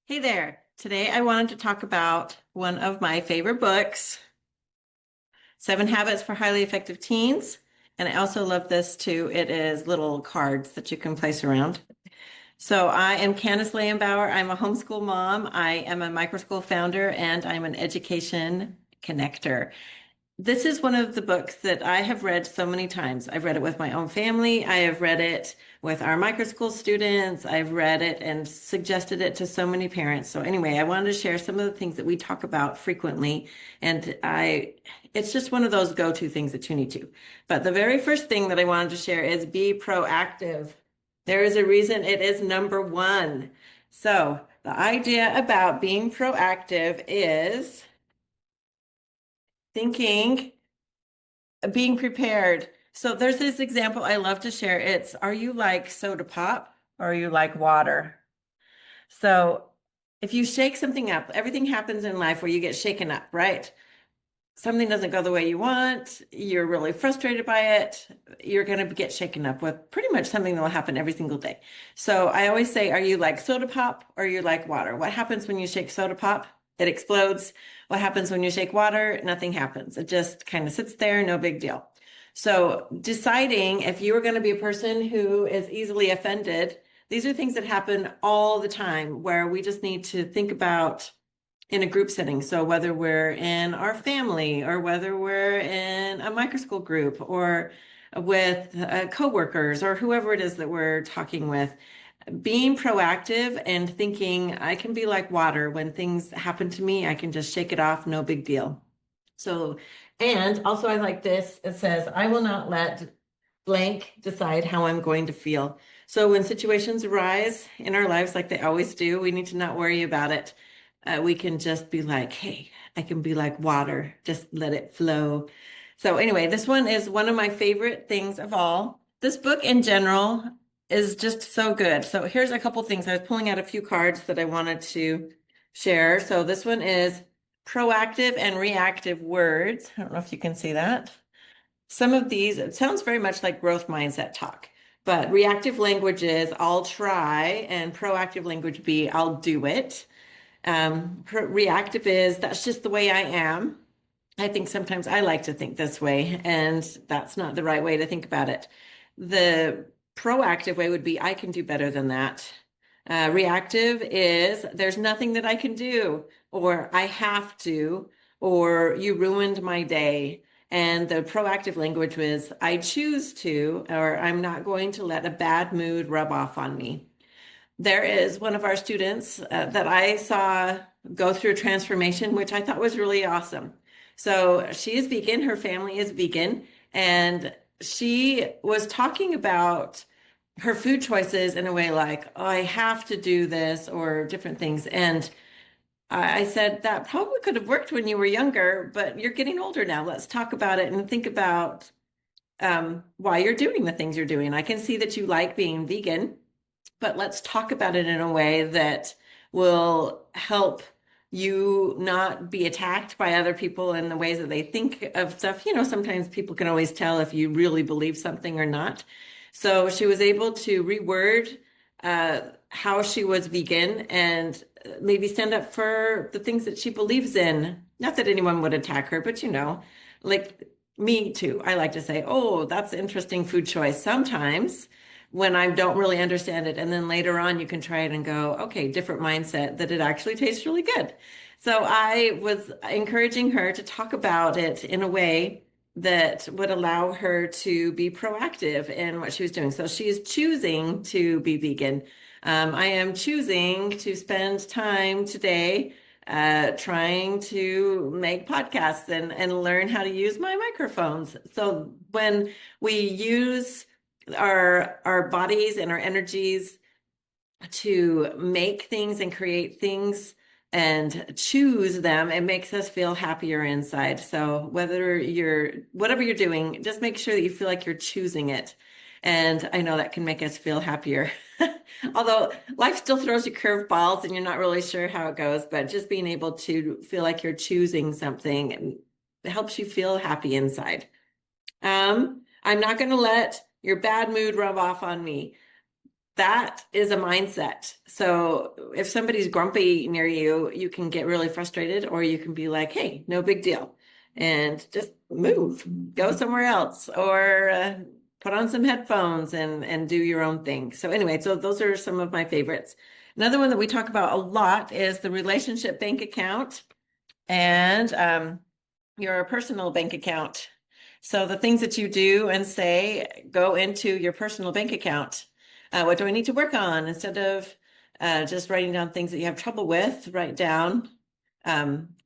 Hey there. Today I wanted to talk about one of my favorite books, Seven Habits for Highly Effective Teens. And I also love this too. It is little cards that you can place around. So I am Candace Leyenbauer. I'm a homeschool mom. I am a microschool founder and I'm an education connector. This is one of the books that I have read so many times. I've read it with my own family. I have read it with our microschool students. I've read it and suggested it to so many parents. So anyway, I wanted to share some of the things that we talk about frequently. It's just one of those go-to things that you need to. But the very first thing that I wanted to share is be proactive. There is a reason it is number one. So the idea about being proactive is thinking, being prepared. So there's this example I love to share. It's, are you like soda pop or are you like water? So if you shake something up, everything happens in life where you get shaken up, right? Something doesn't go the way you want, you're really frustrated by it, you're going to get shaken up with pretty much something that will happen every single day. So I always say, are you like soda pop or are you like water? What happens when you shake soda pop? It explodes. What happens when you shake water? Nothing happens. It just kind of sits there, no big deal. So deciding if you are going to be a person who is easily offended, these are things that happen all the time where we just need to think about in a group setting. So whether we're in our family or whether we're in a microschool group or with coworkers or whoever it is that we're talking with, being proactive and thinking I can be like water. When things happen to me, I can just shake it off, no big deal. So, and also I like this. It says, I will not let blank decide how I'm going to feel. So when situations arise in our lives, like they always do, we need to not worry about it. We can just be like, hey, I can be like water, just let it flow. So anyway, this one is one of my favorite things of all. This book in general is just so good. So here's a couple things. I was pulling out a few cards that I wanted to share. So this one is proactive and reactive words. I don't know if you can see that. Some of these, it sounds very much like growth mindset talk, but reactive language is I'll try, and proactive language be I'll do it. Reactive is that's just the way I am. I think sometimes I like to think this way, and that's not the right way to think about it. The proactive way would be I can do better than that. Reactive is there's nothing that I can do, or I have to, or you ruined my day. And the proactive language was I choose to, or I'm not going to let a bad mood rub off on me. There is one of our students that I saw go through a transformation, which I thought was really awesome. So she is vegan, her family is vegan, and she was talking about her food choices in a way like, oh, I have to do this or different things. And I said, that probably could have worked when you were younger, but you're getting older now. Let's talk about it and think about why you're doing the things you're doing. I can see that you like being vegan, but let's talk about it in a way that will help you not be attacked by other people in the ways that they think of stuff. You know, sometimes people can always tell if you really believe something or not. So she was able to reword how she was vegan and maybe stand up for the things that she believes in. Not that anyone would attack her, but you know, like me too. I like to say, oh, that's an interesting food choice. Sometimes when I don't really understand it. And then later on, you can try it and go, okay, different mindset that it actually tastes really good. So I was encouraging her to talk about it in a way that would allow her to be proactive in what she was doing. So she is choosing to be vegan. I am choosing to spend time today trying to make podcasts and learn how to use my microphones. So when we use our bodies and our energies to make things and create things and choose them, it makes us feel happier inside. So whatever you're doing, just make sure that you feel like you're choosing it. And I know that can make us feel happier. Although life still throws you curveballs and you're not really sure how it goes, but just being able to feel like you're choosing something helps you feel happy inside. I'm not going to let your bad mood rub off on me. that is a mindset. So if somebody's grumpy near you, you can get really frustrated, or you can be like, hey, no big deal. And just move, go somewhere else, or put on some headphones and do your own thing. So anyway, so those are some of my favorites. Another one that we talk about a lot is the relationship bank account and your personal bank account. So the things that you do and say go into your personal bank account. What do I need to work on? Instead of just writing down things that you have trouble with, write down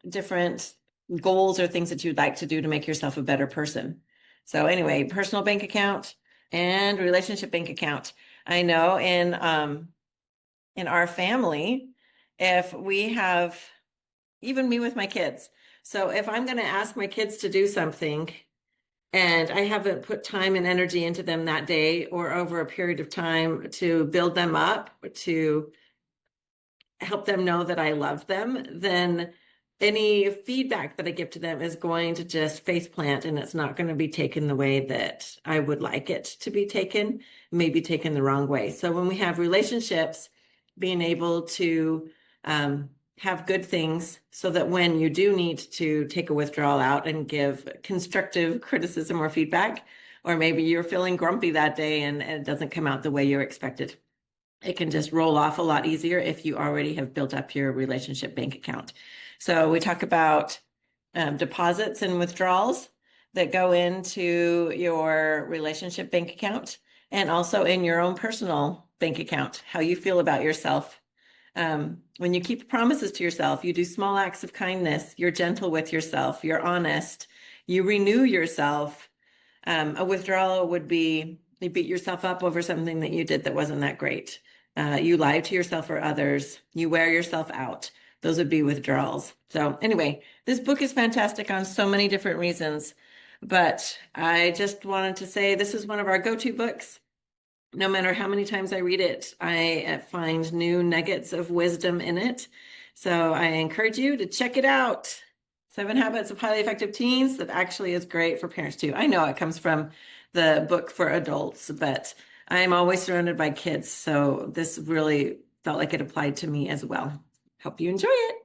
different goals or things that you'd like to do to make yourself a better person. So anyway, personal bank account and relationship bank account. I know in our family, if we have, even me with my kids, so if I'm going to ask my kids to do something and I haven't put time and energy into them that day or over a period of time to build them up, to help them know that I love them, then any feedback that I give to them is going to just face plant, and it's not going to be taken the way that I would like it to be taken, maybe taken the wrong way. So when we have relationships, being able to have good things so that when you do need to take a withdrawal out and give constructive criticism or feedback, or maybe you're feeling grumpy that day and it doesn't come out the way you expected, it can just roll off a lot easier if you already have built up your relationship bank account. So we talk about deposits and withdrawals that go into your relationship bank account and also in your own personal bank account, how you feel about yourself. When you keep promises to yourself, you do small acts of kindness, you're gentle with yourself, you're honest, you renew yourself. A withdrawal would be you beat yourself up over something that you did that wasn't that great. You lie to yourself or others. You wear yourself out. Those would be withdrawals. So anyway, this book is fantastic on so many different reasons, but I just wanted to say this is one of our go-to books. No matter how many times I read it, I find new nuggets of wisdom in it. So I encourage you to check it out. 7 Habits of Highly Effective Teens. That actually is great for parents too. I know it comes from the book for adults, but I'm always surrounded by kids. So this really felt like it applied to me as well. Hope you enjoy it.